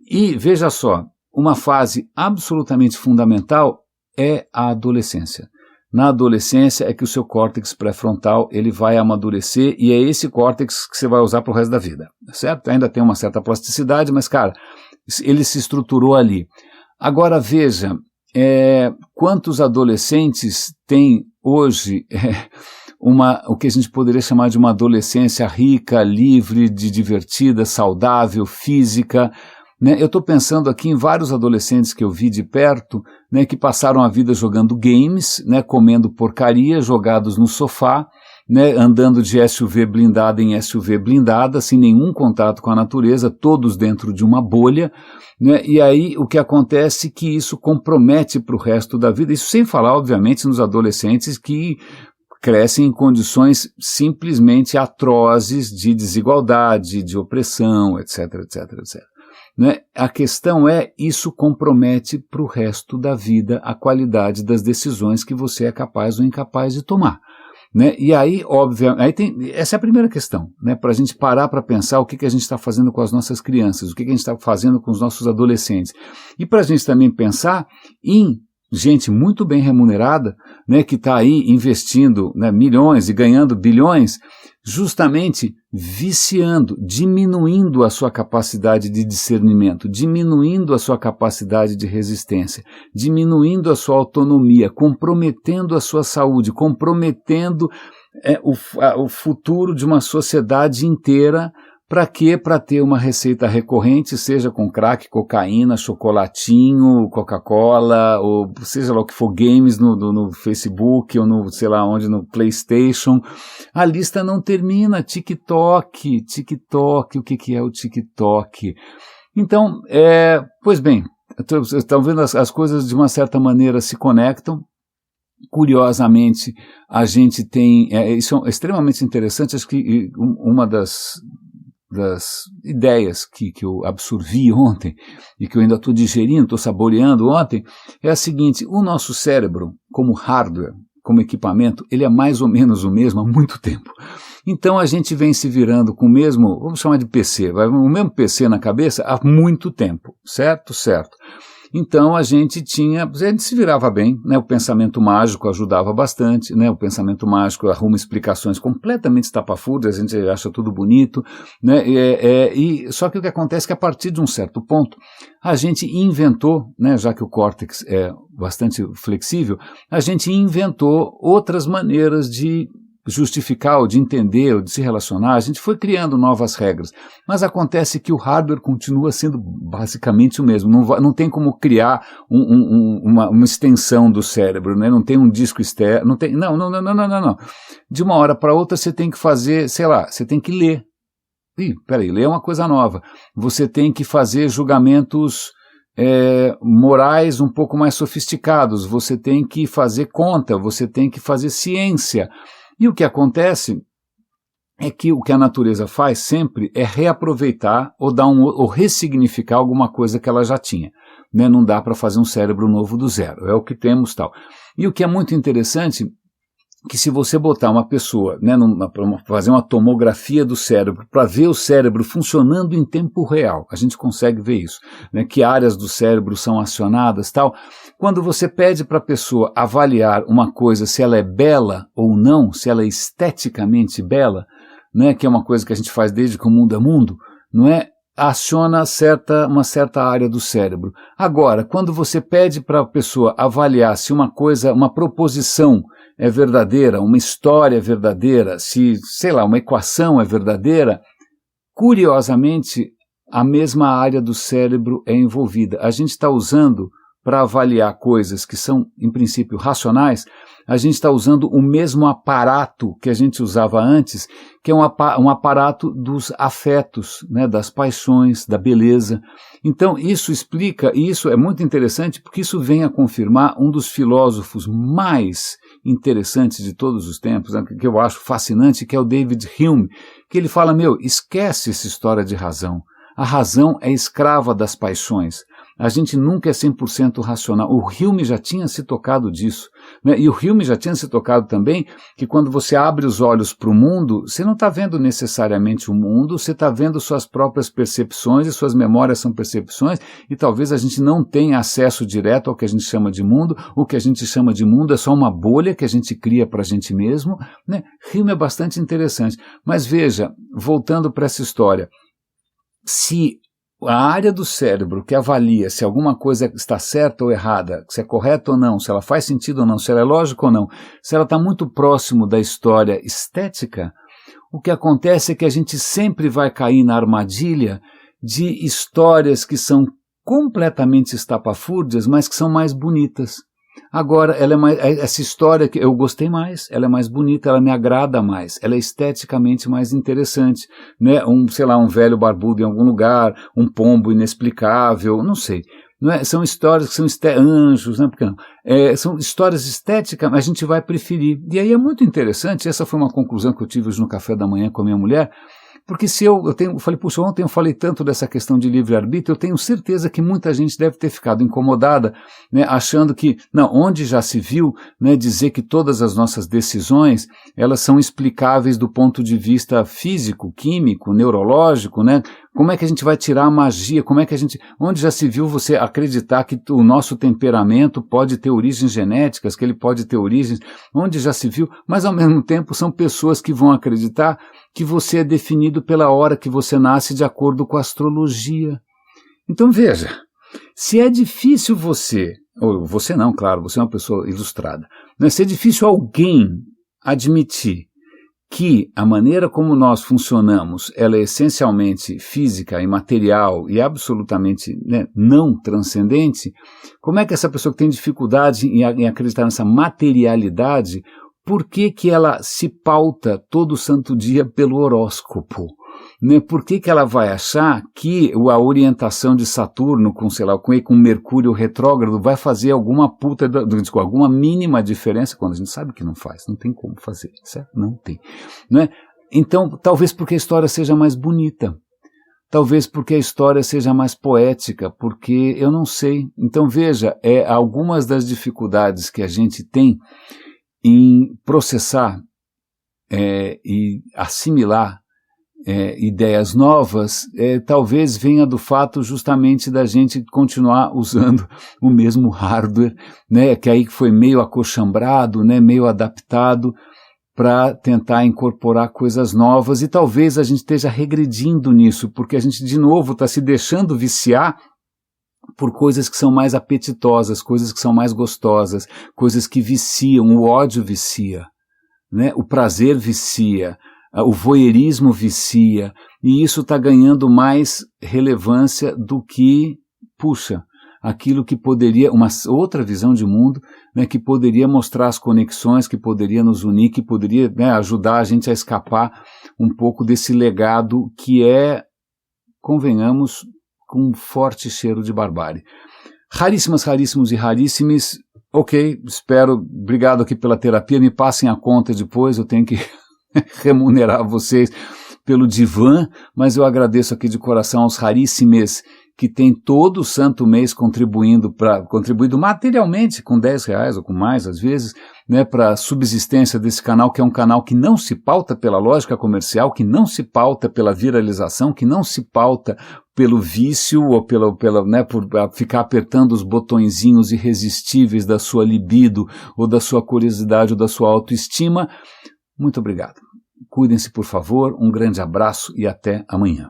E veja só, uma fase absolutamente fundamental é a adolescência. Na adolescência é que o seu córtex pré-frontal ele vai amadurecer e é esse córtex que você vai usar para o resto da vida, certo? Ainda tem uma certa plasticidade, mas, cara, ele se estruturou ali. Agora veja, quantos adolescentes têm hoje o que a gente poderia chamar de uma adolescência rica, livre, divertida, saudável, física. Né, eu estou pensando aqui em vários adolescentes que eu vi de perto, né, que passaram a vida jogando games, né, comendo porcaria, jogados no sofá, né, andando de SUV blindada em SUV blindada, sem nenhum contato com a natureza, todos dentro de uma bolha. Né, e aí o que acontece é que isso compromete para o resto da vida, isso sem falar, obviamente, nos adolescentes que crescem em condições simplesmente atrozes de desigualdade, de opressão, etc. Né? A questão isso compromete para o resto da vida a qualidade das decisões que você é capaz ou incapaz de tomar. Né? E aí, obviamente, essa é a primeira questão, né? Para a gente parar para pensar o que a gente está fazendo com as nossas crianças, o que a gente está fazendo com os nossos adolescentes. E para a gente também pensar em gente muito bem remunerada, né, que está aí investindo, né, milhões e ganhando bilhões, justamente viciando, diminuindo a sua capacidade de discernimento, diminuindo a sua capacidade de resistência, diminuindo a sua autonomia, comprometendo a sua saúde, comprometendo o futuro de uma sociedade inteira. Para quê? Para ter uma receita recorrente, seja com crack, cocaína, chocolatinho, Coca-Cola, ou seja lá o que for, games no Facebook, ou no, sei lá onde, no PlayStation. A lista não termina. TikTok, o que é o TikTok? Então, pois bem, estão vendo as coisas de uma certa maneira se conectam. Curiosamente, a gente tem, isso é extremamente interessante, acho que uma das ideias que eu absorvi ontem e que eu ainda estou digerindo, estou saboreando ontem, é a seguinte: o nosso cérebro, como hardware, como equipamento, ele é mais ou menos o mesmo há muito tempo. Então a gente vem se virando com o mesmo, vamos chamar de PC, o mesmo PC na cabeça há muito tempo, certo? Então a gente se virava bem, né? O pensamento mágico ajudava bastante, né? O pensamento mágico arruma explicações completamente estapafúrdias, a gente acha tudo bonito, né? Só que o que acontece é que a partir de um certo ponto a gente inventou, né? Já que o córtex é bastante flexível, a gente inventou outras maneiras de justificar, ou de entender, ou de se relacionar. A gente foi criando novas regras, mas acontece que o hardware continua sendo basicamente o mesmo. Não tem como criar uma extensão do cérebro, né? Não tem um disco externo, não. De uma hora para outra você tem que fazer, sei lá, você tem que ler. Ler é uma coisa nova. Você tem que fazer julgamentos morais um pouco mais sofisticados, você tem que fazer conta, você tem que fazer ciência. E o que acontece é que o que a natureza faz sempre é reaproveitar ou ressignificar alguma coisa que ela já tinha. Né? Não dá para fazer um cérebro novo do zero, é o que temos tal. E o que é muito interessante, que se você botar uma pessoa, né, fazer uma tomografia do cérebro, para ver o cérebro funcionando em tempo real, a gente consegue ver isso, né, que áreas do cérebro são acionadas, tal. Quando você pede para a pessoa avaliar uma coisa, se ela é bela ou não, se ela é esteticamente bela, né, que é uma coisa que a gente faz desde que o mundo é mundo, não é? Aciona uma certa área do cérebro. Agora, quando você pede para a pessoa avaliar se uma proposição é verdadeira, uma história é verdadeira, se, sei lá, uma equação é verdadeira, curiosamente, a mesma área do cérebro é envolvida. A gente está usando, para avaliar coisas que são, em princípio, racionais, a gente está usando o mesmo aparato que a gente usava antes, que é um aparato dos afetos, né, das paixões, da beleza. Então, isso explica, e isso é muito interessante, porque isso vem a confirmar um dos filósofos mais interessantes de todos os tempos, né, que eu acho fascinante, que é o David Hume, que ele fala, esquece essa história de razão. A razão é escrava das paixões. A gente nunca é 100% racional. O Hume já tinha se tocado disso, né? E o Hume já tinha se tocado também que quando você abre os olhos para o mundo, você não está vendo necessariamente o mundo, você está vendo suas próprias percepções e suas memórias são percepções e talvez a gente não tenha acesso direto ao que a gente chama de mundo. O que a gente chama de mundo é só uma bolha que a gente cria para a gente mesmo, né? Hume é bastante interessante. Mas veja, voltando para essa história, se a área do cérebro que avalia se alguma coisa está certa ou errada, se é correta ou não, se ela faz sentido ou não, se ela é lógica ou não, se ela está muito próximo da história estética, o que acontece é que a gente sempre vai cair na armadilha de histórias que são completamente estapafúrdias, mas que são mais bonitas. Agora, essa história que eu gostei mais, ela é mais bonita, ela me agrada mais, ela é esteticamente mais interessante, né? Um velho barbudo em algum lugar, um pombo inexplicável, não sei. Não é? São histórias que são anjos, né? Porque não? São histórias estéticas, mas a gente vai preferir. E aí é muito interessante, essa foi uma conclusão que eu tive hoje no café da manhã com a minha mulher, porque se eu falei, puxa, ontem eu falei tanto dessa questão de livre-arbítrio, eu tenho certeza que muita gente deve ter ficado incomodada, né, achando que, não, onde já se viu, né, dizer que todas as nossas decisões, elas são explicáveis do ponto de vista físico, químico, neurológico, né? Como é que a gente vai tirar a magia? Onde já se viu você acreditar que o nosso temperamento pode ter origens genéticas, que ele pode ter origens, onde já se viu, mas ao mesmo tempo são pessoas que vão acreditar que você é definido pela hora que você nasce de acordo com a astrologia. Então veja, se é difícil ou você não, claro, você é uma pessoa ilustrada, mas se é difícil alguém admitir que a maneira como nós funcionamos, ela é essencialmente física e material e absolutamente, né, não transcendente, como é que essa pessoa que tem dificuldade em acreditar nessa materialidade, por que ela se pauta todo santo dia pelo horóscopo? Né? Por que ela vai achar que a orientação de Saturno com Mercúrio retrógrado vai fazer alguma mínima diferença, quando a gente sabe que não faz, não tem como fazer, certo? Não tem. Né? Então, talvez porque a história seja mais bonita, talvez porque a história seja mais poética, porque eu não sei. Então veja, algumas das dificuldades que a gente tem em processar e assimilar ideias novas, talvez venha do fato justamente da gente continuar usando o mesmo hardware, né, que aí foi meio acochambrado, né, meio adaptado para tentar incorporar coisas novas, e talvez a gente esteja regredindo nisso, porque a gente de novo está se deixando viciar por coisas que são mais apetitosas, coisas que são mais gostosas, coisas que viciam, o ódio vicia, né, o prazer vicia, o voyeurismo vicia, e isso está ganhando mais relevância do que, aquilo que poderia, uma outra visão de mundo, né, que poderia mostrar as conexões, que poderia nos unir, que poderia, né, ajudar a gente a escapar um pouco desse legado que convenhamos, com um forte cheiro de barbárie. Raríssimos e raríssimos, ok, obrigado aqui pela terapia, me passem a conta depois, eu tenho que remunerar vocês pelo divã, mas eu agradeço aqui de coração aos raríssimos que têm todo o santo mês contribuído materialmente com R$10 ou com mais às vezes, né, para a subsistência desse canal, que é um canal que não se pauta pela lógica comercial, que não se pauta pela viralização, que não se pauta pelo vício ou né, por ficar apertando os botõezinhos irresistíveis da sua libido ou da sua curiosidade ou da sua autoestima. Muito obrigado. Cuidem-se, por favor, um grande abraço e até amanhã.